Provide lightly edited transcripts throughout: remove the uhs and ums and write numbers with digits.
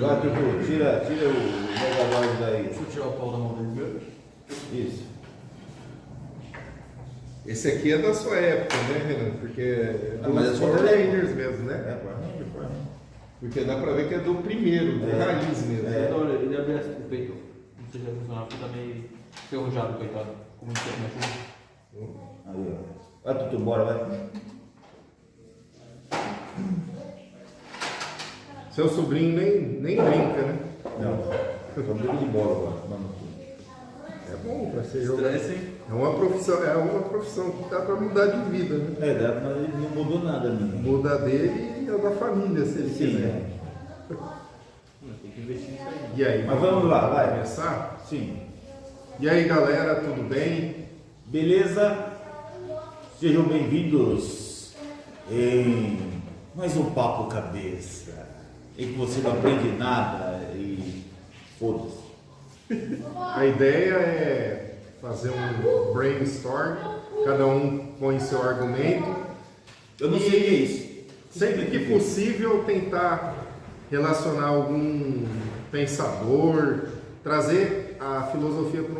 Vai, Tutu, tira o Megaloid daí. Deixa eu tirar o pau da mão dele primeiro. Isso. Esse aqui é da sua época, né, Renan? Porque é mas é dos só Power dele. Rangers mesmo, né? É, põe. Porque dá pra ver que é do primeiro, do raiz mesmo. É. Então, ele abre o peito. Não sei se vai funcionar, porque tá meio ferrujado, coitado. Como a gente tem na chuva. Aí, ó. Vai, Tutu, bora, vai. Seu sobrinho nem brinca, né? Não. Só briga de bola agora. Mano. É bom pra ser jogador. Estresse, hein? É uma profissão que dá pra mudar de vida, né? É, dá, mas ele não mudou nada, minha. Muda dele e a da família, se ele Sim, quiser. é. Tem que investir nisso aí. E aí, Mas vamos lá, vai. começar? Sim. E aí, galera, tudo bem? Beleza? Sejam bem-vindos em mais um Papo Cabeça, em que você não aprende nada e foda-se. A ideia é fazer um brainstorm, cada um põe seu argumento. Eu não sei o que é isso. Sempre que possível, tentar relacionar algum pensador, trazer a filosofia para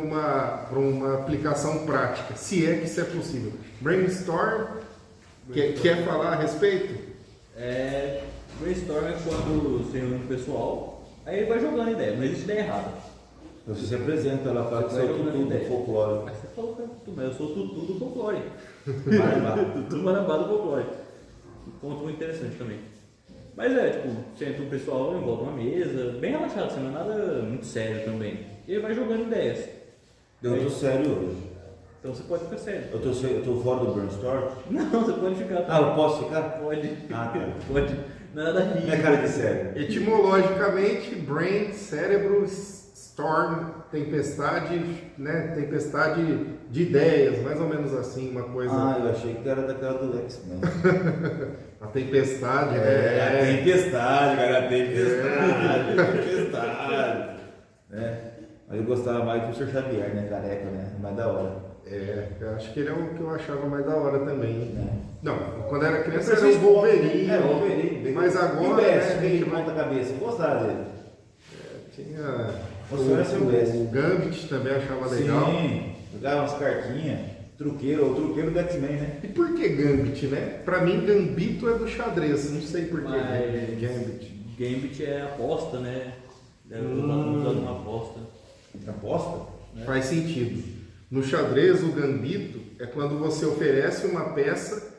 uma aplicação prática, se é que isso é possível. Brainstorm, quer falar a respeito? Brainstorm é quando você reúne o pessoal, aí ele vai jogando ideia, não existe ideia errada. Você se apresenta, ela fala que você é o Tutu do folclore. Mas você falou que é Tutu, mas eu sou o Tutu do folclore. Marabá. Tutu Marabá do folclore. Um ponto muito interessante também. Mas tipo, senta o pessoal em volta de uma mesa, bem relaxado, assim, não é nada muito sério também. E ele vai jogando ideias. Eu tô sério hoje. Então você pode ficar sério. Eu tô fora do brainstorm? Não, você pode ficar. Ah, eu posso ficar? Pode. Ah, tá. Pode. Nada rir. Minha cara de sério. Etimologicamente, brain, cérebro, storm, tempestade, né? Tempestade de ideias, mais ou menos assim, uma coisa. Ah, eu achei que era daquela do X-Men. A tempestade, A né? tempestade, cara, a tempestade. Né? Mas eu gostava mais do Sr. Xavier, né? Careca, né? Mais da hora. Eu acho que ele é o que eu achava mais da hora também. Né? Não, quando era criança Eu era o Wolverine. É, o Wolverine. Mas agora, E o Best, né, bem de gente, ponta cabeça. Eu gostava dele. tinha Você era seu Best. o Gambit também achava legal. Sim, jogava umas cartinhas. Truqueiro, o truqueiro do X-Men, né? E por que Gambit, né? Pra mim, Gambito é do xadrez, não sei por que Mas- Gambit. Gambit é aposta, né? Deve usando uma aposta. Aposta? Faz sentido. No xadrez, o Gambito é quando você oferece uma peça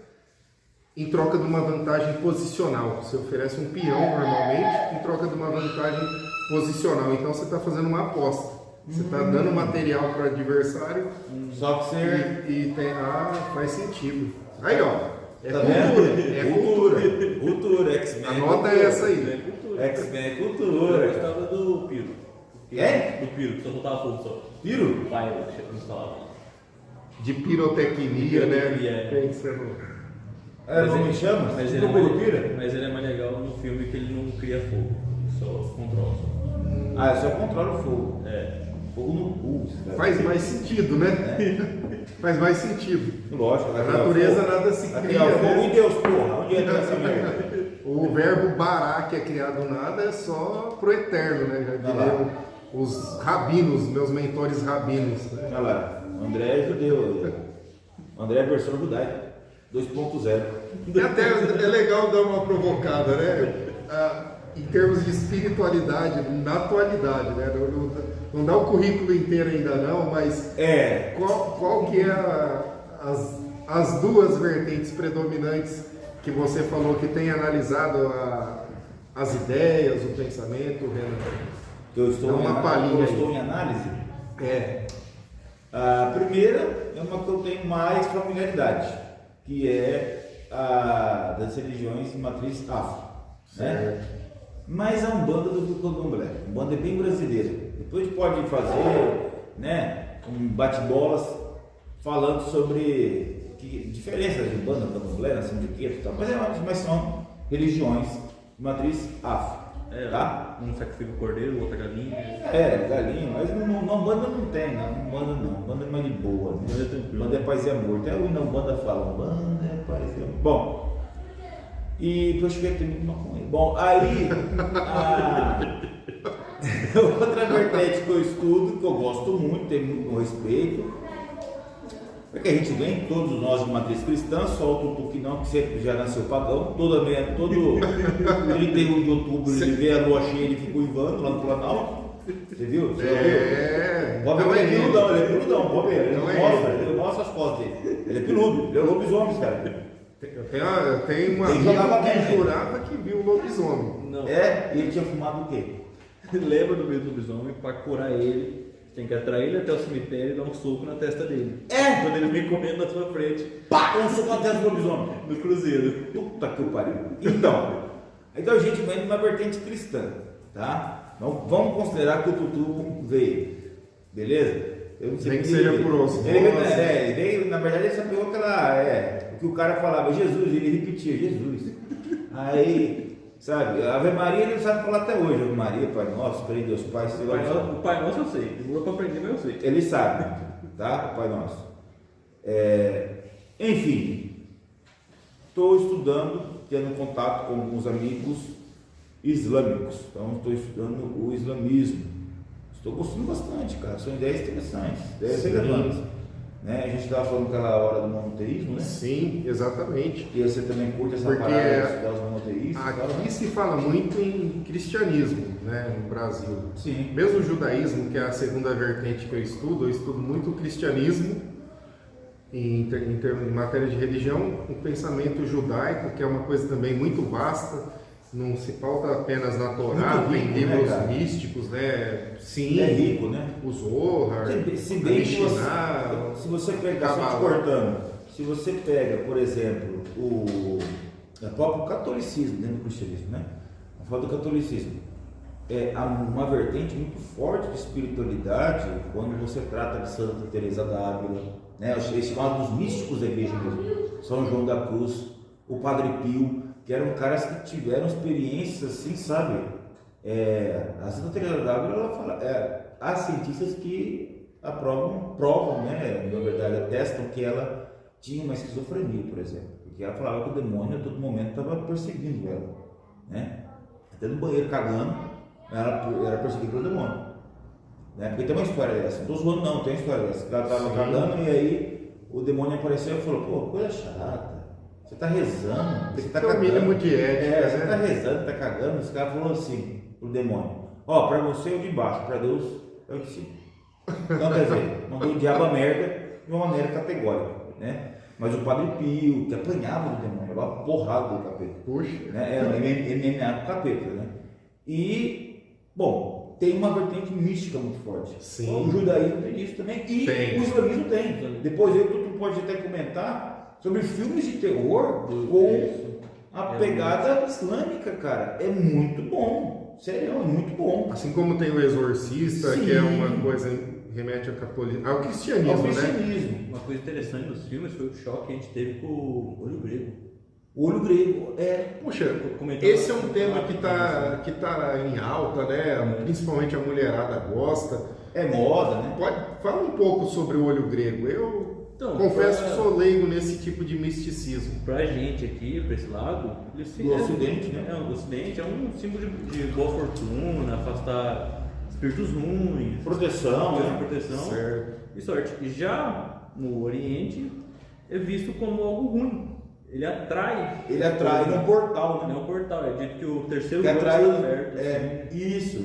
em troca de uma vantagem posicional. Você oferece um peão, normalmente, em troca de uma vantagem posicional. Então, você está fazendo uma aposta. Você está dando material para o adversário Só que você. e tem... Ah, faz sentido. Aí, ó. É Tá cultura. vendo? É cultura. Cultura, X-Men. Anota cultura. essa aí. É cultura. X-Men é Eu cultura. gostava do Piro. É? Do Piro, que só soltava fogo só. Piro? Vai, eu falava. De pirotecnia, né? Pirotecnia, é. Pensando... Não me chama? Mas Você ele, é procura o mais, Pira? mas ele é mais legal no filme que ele não cria fogo. Só controla. Só. Ah, eu só controlo o fogo. É. Fogo no cu. cara. Faz mais sentido, né? Faz mais sentido. Lógico, A natureza nada se Aqui cria, é o fogo né? em Deus, porra. Onde entra essa merda? O verbo bará, que é criado nada, é só pro eterno, né? Já Olha lá. diriam os rabinos, meus mentores rabinos. Né? Olha lá, o André é judeu. O André é versão judaica 2.0. E até é legal dar uma provocada, né? Em termos de espiritualidade, na atualidade, né? Não dá o currículo inteiro ainda não, mas É. qual que é as duas vertentes predominantes que você falou que tem analisado as ideias, o pensamento, Renan? Que eu estou, Dá uma palhinha eu aí. estou em análise. É. A primeira é uma que eu tenho mais familiaridade, que é a das religiões de matriz afro. Né? Mais a Umbanda do que o Candomblé. A Umbanda é bem brasileira. Depois a gente pode fazer, né, um bate-bolas falando sobre diferenças de Umbanda, Candomblé, nação de quê e tal. Mas são religiões de matriz afro. Tá? Um sacrifica o cordeiro, outra galinha. É, galinha, mas na Umbanda não tem, não. Umbanda não. Umbanda é mais de boa. Né? Umbanda é tranquilo. Umbanda é paz e amor. Até o na Umbanda fala, Umbanda é paz e amor. Bom, e eu cheguei a ter muito maconha. Bom, aí Outra vertente que eu estudo, que eu gosto muito, tenho muito respeito, é que a gente vem, todos nós de matriz cristã, só o Tutu que não, que sempre já nasceu pagão, todo 31 de outubro ele vê a lua cheia, ele fica uivando lá no Planalto. Você viu? Você viu? Pode ver, ele é peludão, pode ver. Ele mostra as fotos dele. Ele é peludo, ele é lobisomem, cara. Tem uma jogava amiga bem, que jurava que viu o lobisomem. Não. É, e ele tinha fumado o quê? Lembra do medo do lobisomem, pra curar ele, tem que atrair ele até o cemitério e dar um soco na testa dele. É! Quando ele vem correndo na sua frente. Pá! Um soco na testa do lobisomem. No cruzeiro. Puta que pariu. Então a gente vem de uma vertente cristã, tá? Então vamos considerar que o Tutu veio, beleza? Eu não sei Nem que se seja ele por veio. osmose. Ele veio, na verdade ele só pegou o que o cara falava, Jesus, ele repetia, Jesus. Aí, sabe, Ave Maria ele não sabe falar até hoje, Ave Maria, Pai Nosso, Creio em Deus Pai, sei lá. O Pai Nosso eu sei, demorou pra aprender, mas eu sei. Ele sabe, tá? O Pai Nosso. Enfim, estou estudando, tendo contato com alguns amigos islâmicos, então estou estudando o islamismo. Estou gostando bastante, cara, são ideias interessantes, ideias relevantes. Né? A gente estava falando aquela hora do monoteísmo, né? Sim, exatamente. E você também curte essa Porque parada de estudar os monoteístas? Aqui se fala muito em cristianismo, né, no Brasil. Sim. Mesmo o judaísmo, que é a segunda vertente que eu estudo muito o cristianismo em matéria de religião, o pensamento judaico, que é uma coisa também muito vasta, não se pauta apenas na Torá, Muito tem rico, livros né, cara? místicos, né? Sim, É rico, né? o Zohar, Se bem que Mishnah, se você pegar, só te Kabbalah. cortando, se você pega, por exemplo, o próprio catolicismo, dentro do cristianismo, né? A falta do catolicismo há uma vertente muito forte de espiritualidade quando você trata de Santa Teresa d'Ávila, né? Os chamados místicos da igreja mesmo, São João da Cruz, o Padre Pio, que eram caras que tiveram experiências assim, sabe? A Santa Teresa d'Ávila, ela fala, há cientistas que provam, né? Na verdade, atestam que ela tinha uma esquizofrenia, por exemplo, porque ela falava que o demônio a todo momento estava perseguindo ela, né? Até no banheiro cagando, ela era perseguida pelo demônio, né? Porque tem uma história dessa, não estou zoando não, tem uma história dessa, que ela estava cagando e aí o demônio apareceu e falou, pô, coisa chata. Você está rezando, você está cagando. mínimo de ética, Você né? está rezando, está cagando. Esse cara falou assim pro demônio: ó, para você é o de baixo, para Deus é o de cima. Então, quer dizer, mandou o diabo a merda de uma maneira categórica, né? Mas o Padre Pio, que apanhava do demônio, levava porrada do capeta. Puxa. Né? MMA do capeta, né? E, bom, tem uma vertente mística muito forte. Sim. O judaísmo tem isso também e Tem. o islamismo tem. Depois tu pode até comentar sobre filmes de terror com a pegada islâmica, cara. É muito bom. Sério, é muito bom. Assim como tem o Exorcista, Sim. que é uma coisa remete ao catolicismo, ao cristianismo, Ao né? cristianismo. Uma coisa interessante dos filmes foi o choque que a gente teve com o Olho Grego. O olho grego Puxa, Comentando esse é um assim, tema que tá em alta, né? Principalmente a mulherada gosta. é moda, né? Fala um pouco sobre o olho grego. Eu Então, confesso que sou leigo nesse tipo de misticismo. Pra gente aqui, pra esse lado, Do Ocidente, né? O Ocidente é um símbolo de boa fortuna, afastar espíritos ruins, Proteção, coisa de né? proteção Certo. e sorte. E já no Oriente é visto como algo ruim. Ele atrai. Ele atrai um portal, né? Não é um portal, é dito que o terceiro Que olho atrai, está aberto. isso,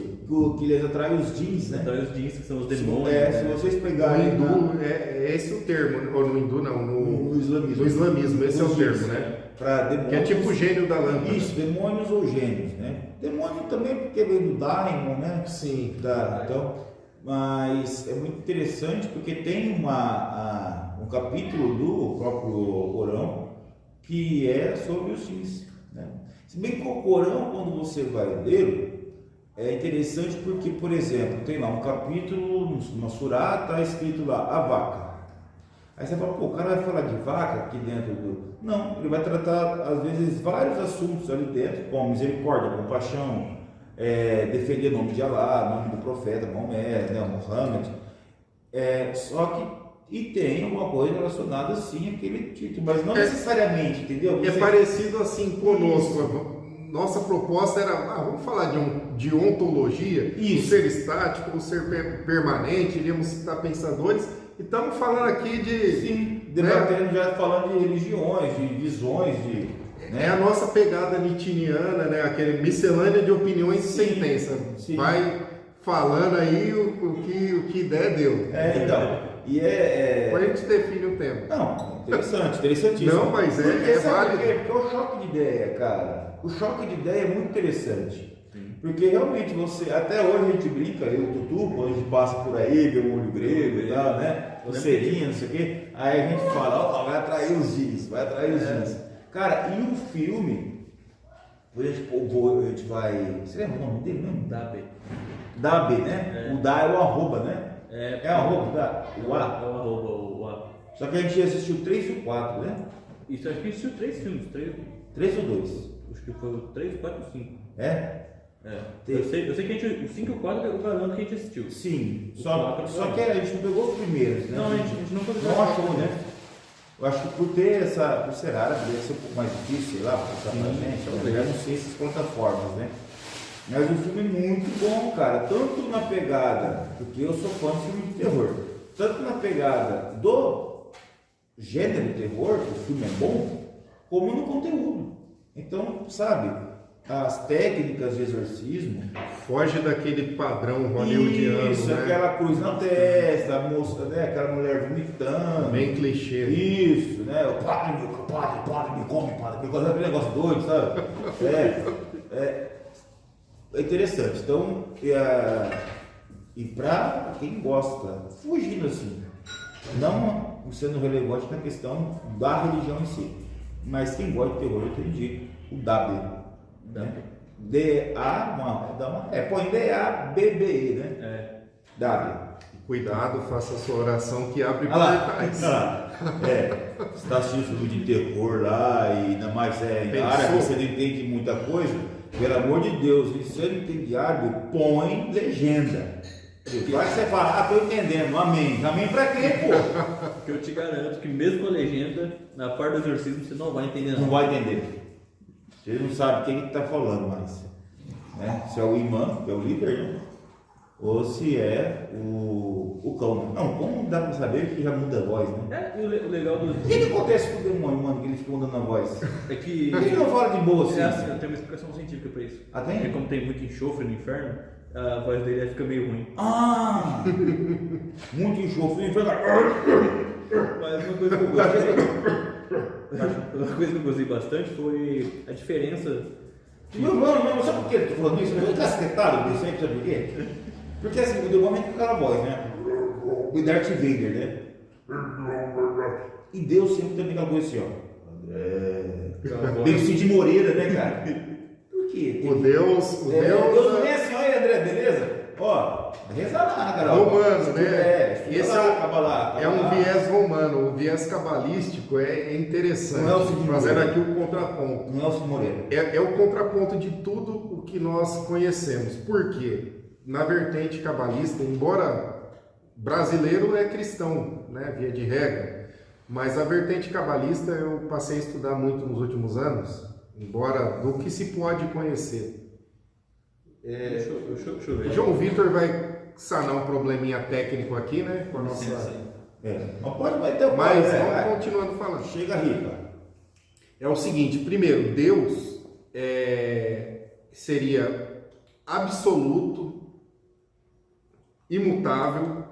que eles atraem os jeans, né? Atrai os jeans, que são os demônios. Se né? vocês No pegarem hindu, é esse o termo, ou no hindu não, no islamismo. no islamismo, esse é o Os termo, jeans, né? Para demônios. Que é tipo o gênio da lâmpada. Isso, demônios ou gênios, né? Demônio também porque veio do daimon, né? Sim. Então, mas é muito interessante porque tem um capítulo do próprio Corão que é sobre os jeans, né? Se bem que o Corão, quando você vai ler, é interessante porque, por exemplo, tem lá um capítulo, uma surá, está escrito lá, a vaca. Aí você fala, pô, o cara vai falar de vaca aqui dentro do... Não, ele vai tratar, às vezes, vários assuntos ali dentro, como misericórdia, compaixão, defender o nome de Alá, o nome do profeta, Maomé, né, Muhammad. Só que, e tem alguma coisa relacionada, sim, àquele título, mas não necessariamente, entendeu? É parecido assim conosco. nossa proposta era, vamos falar de ontologia, Isso. o ser estático, o ser permanente, iríamos citar pensadores, e estamos falando aqui de... Sim, debatendo, já falando de religiões, de visões, É a nossa pegada nitiniana, né? Aquele miscelânea de opiniões e Sim, sentença. sim. Vai falando aí o que der, deu. Então, Depois a gente define o tema. Não, interessantíssimo. Não, mas é Porque, sabe válido. por quê? Porque o choque de ideia, cara, o choque de ideia é muito interessante. Porque realmente você, até hoje a gente brinca, eu e o Tutu, quando a gente passa por aí, vê o olho grego e tal, né? O serinho, não sei o quê, aí a gente fala, vai atrair os jeans, vai atrair os jeans. Cara, e o filme, a gente vai. Você lembra o nome dele mesmo? Dabe, né? O Da é o arroba, né? É o arroba, Dá. O É A. o arroba, o A. Só que a gente assistiu 3 e o 4, né? Isso, acho que assistiu 3 filmes, 3 ou 2? acho que foi o 3, 4 ou 5. É? Eu sei que a gente, o 5 e o 4 eu garanto que a gente assistiu. Sim. O Só 4 que a gente não pegou os primeiros, né? Não, a gente não conseguiu. Não achou, né? Eu acho que por ser árabe, deve ser um pouco mais difícil, sei lá, passar pra gente. Eu não sei essas plataformas, né? Mas o filme é muito bom, cara. Tanto na pegada, porque eu sou fã de filme de terror, tanto na pegada do gênero terror, o filme é bom, como no conteúdo. Então, sabe, as técnicas de exorcismo. Foge daquele padrão hollywoodiano, Isso, né? aquela cruz na testa, a moça, né? Aquela mulher vomitando. Bem clichê. Isso, né? O padre, me come, aquele negócio doido, sabe? É interessante. Então, e pra quem gosta, fugindo assim, não sendo relevante na questão da religião em si, mas quem gosta de terror, eu entendi, o Dabe. Né? Põe D-A-B-B-E, né? Dabe. Cuidado, faça a sua oração que abre Você portais. está assistindo filme de terror lá e ainda mais em árabe, você não entende muita coisa. Pelo amor de Deus, se você não entende árabe, põe legenda. Vai que você fala, tô entendendo, amém. Amém pra quê, pô? Porque eu te garanto que mesmo com a legenda, na parte do exorcismo você não vai entender nada. Não vai entender. Você não sabe quem que tá falando mais. Né? Se é o imã, que é o líder, né? Ou se é o cão. Não, como dá pra saber que já muda a voz, né? E o legal do... O que acontece com o demônio, mano, que ele fica mudando a voz? É que... Por que ele não fala de boa assim? Eu tenho uma explicação científica pra isso. Ah, tem? Porque como tem muito enxofre no inferno, a voz dele fica meio ruim. Ah! Muito enxofre. Mas uma coisa que eu gostei... Uma coisa que eu gostei bastante foi a diferença... Não, sabe por que eu tô falando isso? Eu tô casquetado disso aí, sabe por quê? Porque assim, o demônio tem aquela voz, né? O Darth Vader, né? E Deus sempre tem aquela voz assim, ó. Tem o Cid Moreira, né, cara? Por quê? Deus Deus não é assim, olha, André, beleza? Ó, reza lá, cara. romano, né? Esse É um viés romano, o viés cabalístico é interessante. Não é o Cid Fazendo Moreira. aqui o contraponto. Não é o Cid Moreira. É o contraponto de tudo o que nós conhecemos. Por quê? Na vertente cabalista, embora brasileiro é cristão, né, via de regra, mas a vertente cabalista eu passei a estudar muito nos últimos anos, embora do que se pode conhecer. Deixa eu ver. João Vitor vai sanar um probleminha técnico aqui, né, com a nossa... Não pode, vai ter o Mas pai, né? vamos continuando falando. Chega rica. É o seguinte, primeiro, Deus seria absoluto, imutável,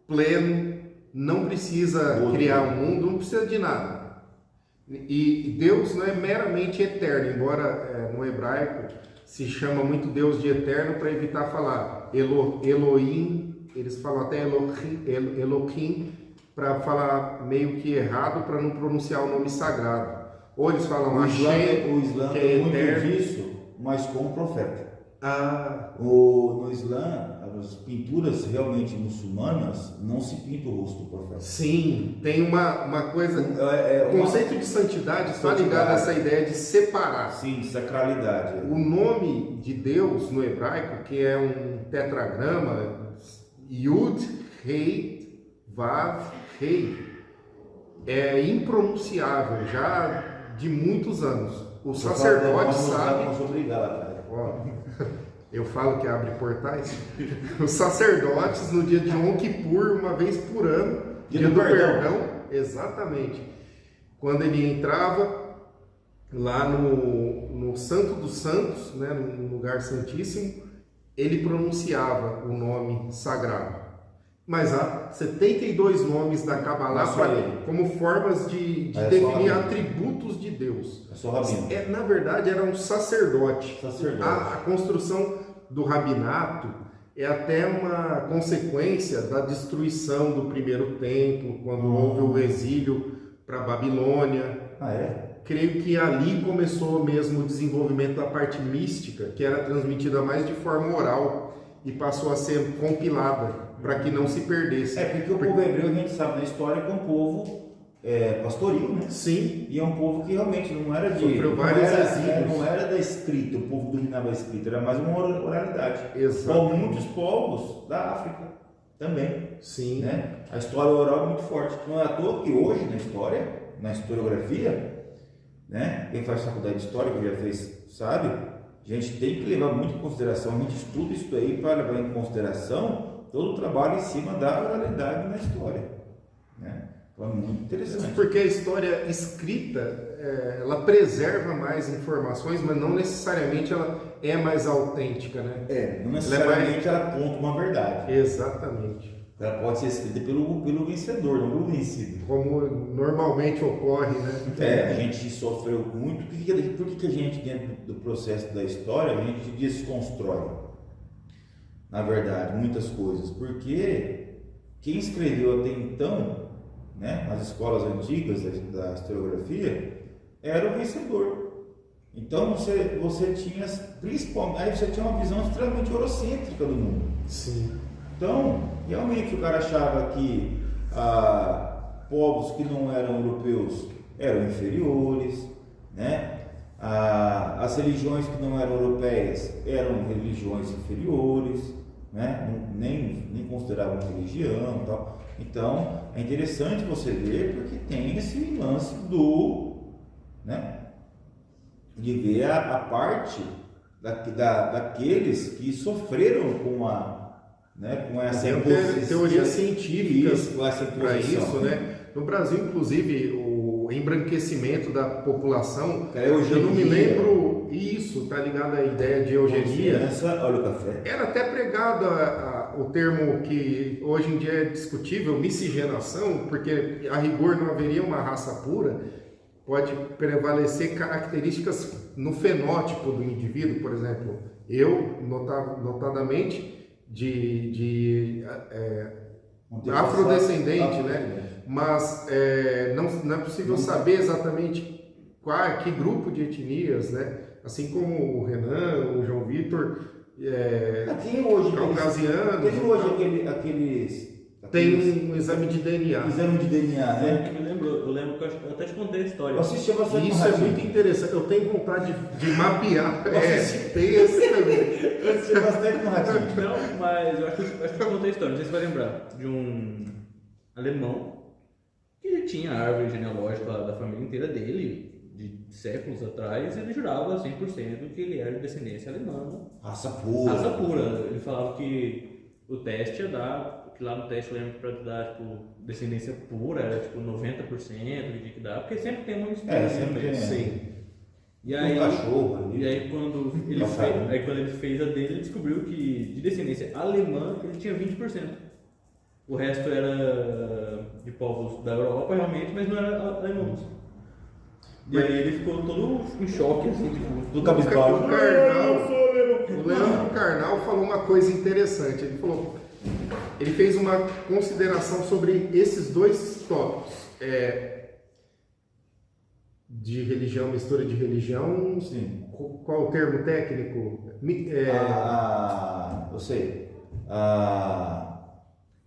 pleno, não precisa criar um mundo, não precisa de nada. E Deus não é meramente eterno, embora no hebraico se chama muito Deus de eterno para evitar falar Elohim, eles falam até Elohim, para falar meio que errado, para não pronunciar o nome sagrado. Ou eles falam O Hashem, Islã que tem é muito eterno. disso, mas com o profeta. Ah, No Islã, as pinturas realmente muçulmanas não se pinta o rosto do profeta. sim, tem uma coisa... O conceito de santidade está ligado a essa ideia de separar. Sim, sacralidade. O nome de Deus no hebraico, que é um tetragrama, Yud, Rei, Vav, Rei, é impronunciável já de muitos anos. o sacerdote Vamos sabe. obrigar lá atrás. Ó, eu falo que abre portais. Os sacerdotes, no dia de Yom Kippur, uma vez por ano, dia do perdão, exatamente. Quando ele entrava lá no Santo dos Santos, né, no lugar santíssimo, ele pronunciava o nome sagrado. Mas há 72 nomes da Kabbalah como formas de definir atributos de Deus. É só rabino. Na verdade, era um sacerdote. A construção do rabinato é até uma consequência da destruição do primeiro templo, quando houve o exílio para a Babilônia. Ah, é? Creio que ali começou mesmo o desenvolvimento da parte mística, que era transmitida mais de forma oral e passou a ser compilada para que não se perdesse. Porque o povo hebreu, a gente sabe na história, que é um povo pastoril, né? Sim. E é um povo que realmente não era de... Sofreu vários exílios. Não era da escrita, o povo dominava a escrita, era mais uma oralidade. Exato. Como muitos povos da África também. Sim. Né? A história oral é muito forte. Não é à toa que hoje na história, na historiografia, né? Quem faz faculdade de história, que já fez, sabe? A gente tem que levar muito em consideração, a gente estuda isso aí para levar em consideração todo o trabalho em cima da oralidade na história, né? Então é muito interessante. Porque a história escrita, ela preserva mais informações, mas não necessariamente ela é mais autêntica, né? Não necessariamente ela conta uma verdade. Exatamente. Ela pode ser escrita pelo vencedor, não pelo vencido. Como normalmente ocorre, né? A gente sofreu muito. Por que a gente, dentro do processo da história, a gente desconstrói? Na verdade, muitas coisas. Porque quem escreveu até então, né, nas escolas antigas da historiografia, era o vencedor. Então você tinha, principalmente, aí você tinha uma visão extremamente eurocêntrica do mundo. Sim. Então, realmente o cara achava que povos que não eram europeus eram inferiores, né? As religiões que não eram europeias eram religiões inferiores, né? Nem consideravam religião e tal. Então, é interessante você ver, porque tem esse lance né? De ver a parte daqueles que sofreram com essa Tem teorias científicas para isso, né? No Brasil, inclusive, o embranquecimento da população, eu não me lembro isso, tá ligado à ideia de eugenia. Olha o café. Era até pregado o termo que hoje em dia é discutível, miscigenação, porque a rigor não haveria uma raça pura, pode prevalecer características no fenótipo do indivíduo, por exemplo, eu, notadamente, de afrodescendente, né? Mas não é possível saber exatamente que grupo de etnias, né? Assim como o Renan, o João Vitor, tem hoje caucasianos. Tem hoje aqueles tem um exame de DNA. Exame de DNA, né? Eu lembro que eu até te contei a história. Eu assistia bastante. Isso é muito interessante. Eu tenho vontade de mapear. Tem esse também. Eu assistia bastante no Ratinho. Não, mas eu acho que eu contei a história. Não sei se você vai lembrar. De um alemão que ele tinha a árvore genealógica da família inteira dele, de séculos atrás, e ele jurava 100% que ele era de descendência alemã. Raça pura. Raça pura. Ele falava que o teste ia dar. Lá no teste eu lembro que para dar descendência pura era 90% que tinha que dar, porque sempre tem uma mistura. Sempre tem. Sim. E aí, cachorro, e aí quando ele fez a dele, ele descobriu que de descendência alemã ele tinha 20%. O resto era de povos da Europa realmente, mas não era alemãos. E aí ele ficou todo em choque, assim, do cabisbaixo. O Leandro Carnal falou uma coisa interessante. Ele fez uma consideração sobre esses dois tópicos, de religião, mistura de religião. Sim. Qual o termo técnico? Eu sei.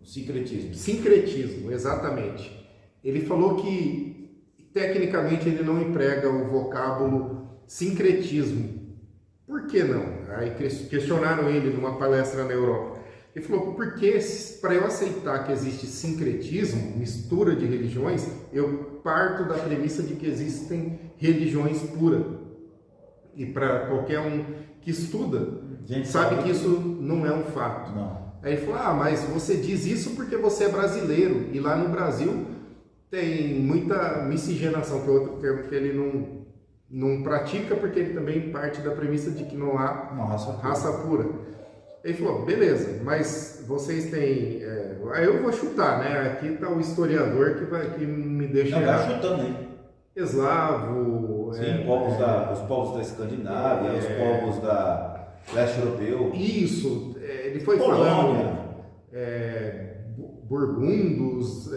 O sincretismo. Sincretismo, exatamente. Ele falou que, tecnicamente, ele não emprega o vocábulo sincretismo. Por que não? Aí questionaram ele numa palestra na Europa. Ele falou, porque para eu aceitar que existe sincretismo, mistura de religiões, eu parto da premissa de que existem religiões puras. e para qualquer um que estuda, Gente, sabe que isso não é um fato. Não. Aí ele falou, mas você diz isso porque você é brasileiro, e lá no Brasil tem muita miscigenação, que é outro termo que ele não pratica, porque ele também parte da premissa de que não há Uma raça pura. Ele falou, beleza, mas vocês têm... aí eu vou chutar, né? Aqui está o historiador que me deixa... Não, vai chutando aí. Eslavo... Sim, os povos da Escandinávia, os povos da leste europeu. Isso, ele foi Polônia. falando... burgundos...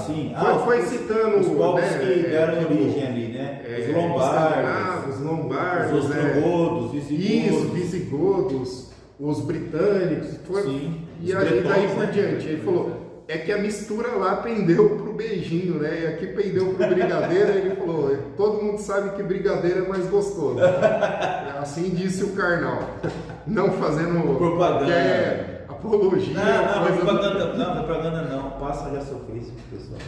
Sim. foi citando... Os povos né, que deram tipo, origem ali, né? Os lombardos, os ostrogodos, Isso, visigodos, os britânicos, Sim, e os aí daí bretões, por né? diante. Ele falou, é que a mistura lá pendeu pro beijinho, né? E aqui pendeu pro brigadeiro, ele falou, todo mundo sabe que brigadeiro é mais gostoso. Assim disse o Karnal, não fazendo Propaganda. Apologia. Propaganda não, passa já seu Facebook, pessoal.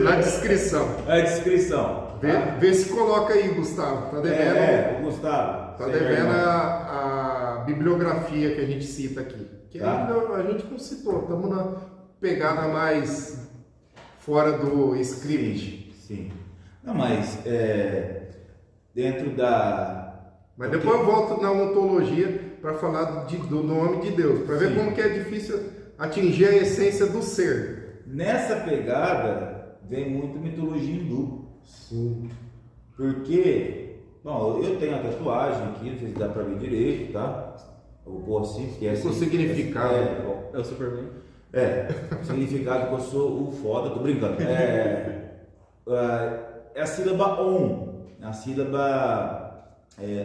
Na descrição. É a descrição. Vê se coloca aí, Gustavo. Tá devendo. O Gustavo. Tá sem devendo vergonha. a bibliografia que a gente cita aqui. Que Tá. ainda a gente não citou, estamos na pegada mais fora do script. Sim. Não, mas dentro da. Mas depois eu volto na ontologia para falar do nome de Deus, para ver Sim. como que é difícil atingir a essência do ser. Nessa pegada vem muito mitologia hindu. Sim. Porque, bom, eu tenho a tatuagem aqui, não sei se dá pra ver direito, tá? Eu vou pôr assim, que é Com assim. significado. É o Superman. O significado que eu sou o foda, tô brincando. É a sílaba Om, a sílaba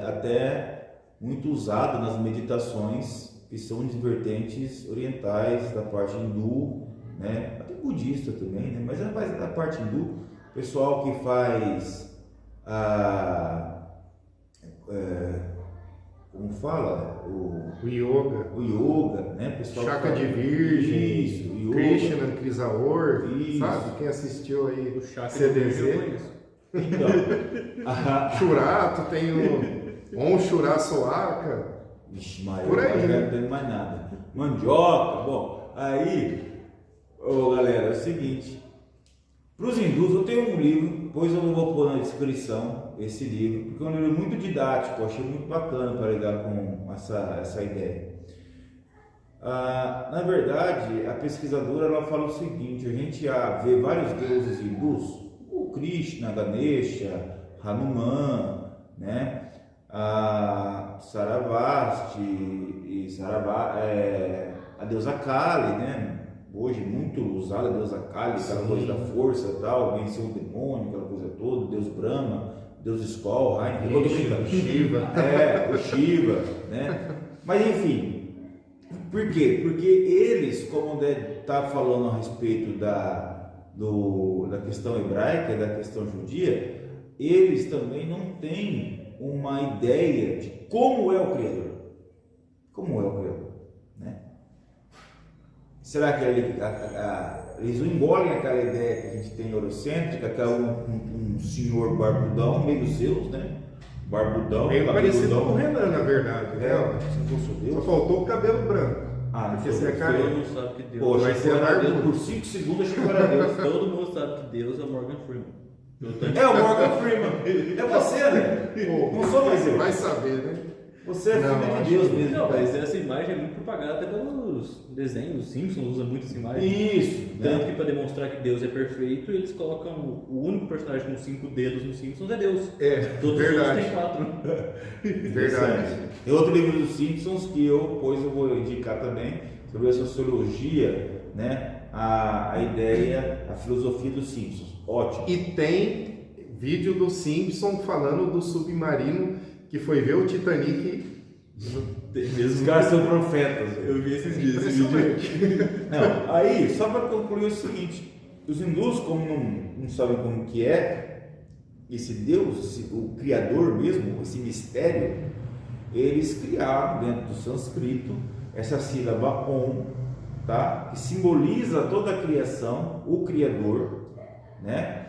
até muito usada nas meditações que são de vertentes orientais, da parte hindu, né? Até budista também, né? Mas é mais da parte hindu, pessoal que faz como fala? O yoga. O yoga, né? Pessoal Chakra que de faz- Virgem, Isso, yoga. Krishna, Krisaor, Isso. sabe? Quem assistiu aí O Chakra CDZ. eu conheço. Então, Churato, tem o Om Churá Soaka. Vixe, Maria, Por aí, eu né? não tenho mais nada. Mandioca, bom, aí, galera, é o seguinte, para os hindus eu tenho um livro, depois eu vou pôr na descrição esse livro, porque é um livro muito didático, eu achei muito bacana para lidar com essa ideia. Na verdade, a pesquisadora ela fala o seguinte, a gente vê vários deuses hindus, o Krishna, Ganesha, Hanuman, né? A Saravasti e a deusa Kali, né? Hoje muito usada a deusa Kali, aquela coisa da força e tal, venceu o demônio, aquela coisa toda, Deus Brahma, Deus Skol, Shiva. o Shiva, né? Mas enfim, por quê? Porque eles, como está falando a respeito da questão hebraica, da questão judia, eles também não têm uma ideia de como é o Criador. Como é o Criador, né? Será que eles não engolem aquela ideia que a gente tem eurocêntrica, que é um senhor barbudão, meio Zeus, né? Barbudão, Meio parecido com o cabeludão. Renan, na verdade. Né? Se fosse o Só Deus. faltou o cabelo branco. Não Porque sou você é Deus. careca. Todo mundo sabe que Deus. Pô, vai achei ser que era Deus barbudo. por 5 segundos, achei que era Deus. Todo mundo sabe que Deus é Morgan Freeman. É o Morgan Freeman. É você, né? Pô, Não sou mais eu. vai saber, né? Você é Não, filho acho de Deus que- mesmo. Não, mas essa imagem é muito propagada até pelos desenhos. Os Simpsons usa muito essa imagem. Isso, Tanto né? que para demonstrar que Deus é perfeito, eles colocam o único personagem com 5 dedos nos Simpsons é Deus. Todos os outros têm 4. Verdade. Tem outro livro dos Simpsons que depois eu vou indicar também sobre a sociologia, né? A ideia, a filosofia dos Simpsons. Ótimo. E tem vídeo do Simpson falando do submarino que foi ver o Titanic. Os caras são profetas. Eu vi esses dias esse vídeo. Impressionante. Não, aí, só para concluir o seguinte, os hindus, como não sabem como que é esse Deus, o Criador mesmo, esse mistério, eles criaram dentro do sânscrito essa sílaba Om, tá? Que simboliza toda a criação, o Criador, né?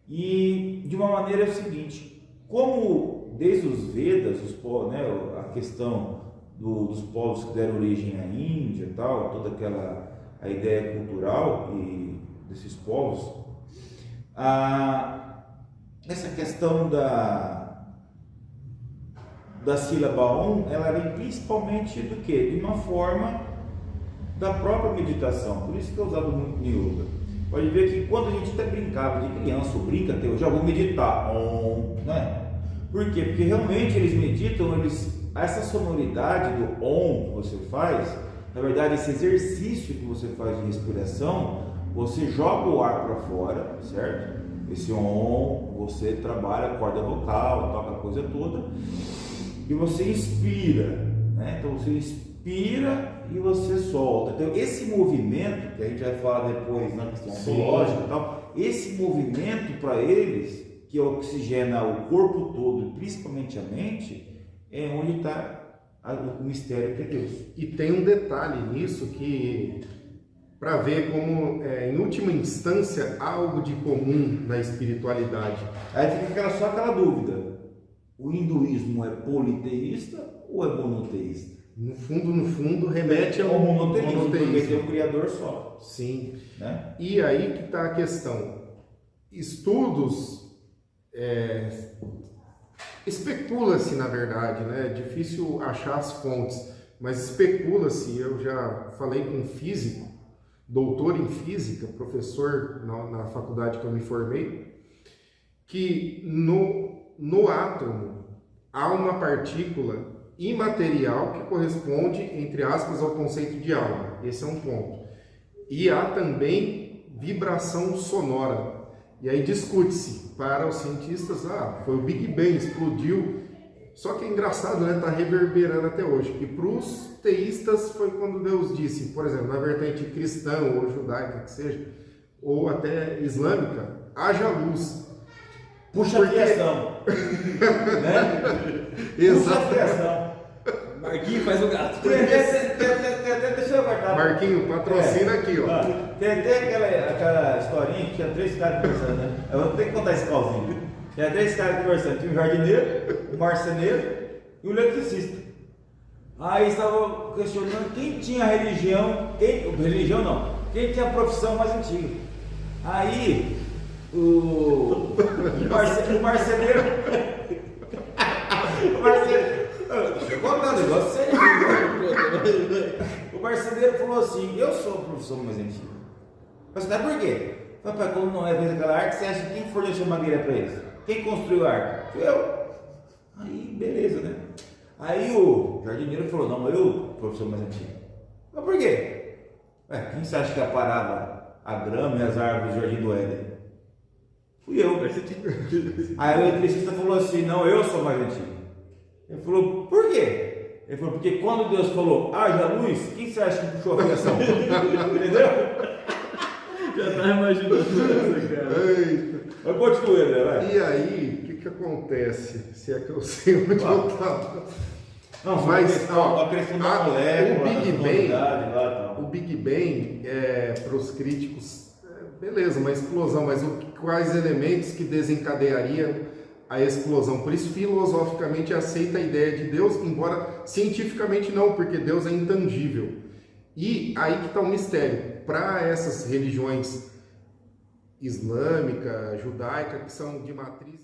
E de uma maneira é o seguinte, como desde os Vedas, né, a questão dos povos que deram origem à Índia e tal, toda a ideia cultural desses povos, essa questão da sílaba Om, ela vem principalmente do quê? De uma forma da própria meditação, por isso que é usado muito no yoga. Pode ver que quando a gente até brincava de criança, ou brinca até hoje, vou meditar, Om, né? Por quê? Porque realmente eles meditam, essa sonoridade do Om que você faz, na verdade esse exercício que você faz de respiração, você joga o ar para fora, certo? Esse Om, você trabalha a corda vocal, toca a coisa toda, e você inspira, né? Então você inspira e você solta. Então esse movimento, que a gente vai falar depois na questão ontológica e tal, esse movimento para eles, que oxigena o corpo todo, principalmente a mente, é onde está o mistério que é Deus. E tem um detalhe nisso que, para ver como, em última instância, há algo de comum na espiritualidade. Aí fica só aquela dúvida: o hinduísmo é politeísta ou é monoteísta? No fundo, remete ao monoteísmo, porque tem monoteísmo. um criador só. Sim. Né? E aí que está a questão. Estudos, especula-se, na verdade, né? É difícil achar as fontes, mas especula-se. Eu já falei com um físico, doutor em física, professor na faculdade que eu me formei, que no átomo há uma partícula imaterial que corresponde, entre aspas, ao conceito de alma. Esse é um ponto. E há também vibração sonora. E aí discute-se para os cientistas, foi o Big Bang, explodiu. Só que é engraçado, né? Está reverberando até hoje. E para os teístas foi quando Deus disse, por exemplo, na vertente cristã ou judaica que seja, ou até islâmica, haja luz. Puxa a criação. Né? Puxa a criação. Marquinhos faz o gato. Deixa eu guardar. Marquinho, patrocina aqui, ó. Tem até aquela historinha que tinha 3 caras conversando, né? Eu vou ter que contar esse calzinho. Tinha 3 caras conversando. Tinha um jardineiro, um marceneiro e um eletricista. Aí estavam questionando quem tinha religião, quem tinha a profissão mais antiga. Aí o marceneiro. Deixa eu contar um negócio sério. O marceneiro falou assim: eu sou a profissão mais antiga. Mas sabe por quê? Papai, como não é fez aquela arte, você acha que quem forneceu madeira para eles? Quem construiu a arte? Fui eu. Aí, beleza, né? Aí o jardineiro falou: não, eu, profissão mais antiga. Mas por quê? Quem você acha que aparava a grama e as árvores do Jardim do Éden? Fui eu. Aí o eletricista falou assim: não, eu sou mais antigo. Ele falou: por quê? Ele falou: porque quando Deus falou haja luz, quem você acha que puxou a criação? Entendeu? Já tá imaginando essa, cara. Eita. Mas continua, né? Vai. E aí, o que acontece? Se é que eu sei onde eu estava. Não, Mas a questão da molécula, o Big Bang, para os críticos, beleza, uma explosão, mas quais elementos que desencadeariam a explosão? Por isso, filosoficamente, aceita a ideia de Deus, embora cientificamente não, porque Deus é intangível. E aí que está o mistério. Para essas religiões islâmica, judaica, que são de matriz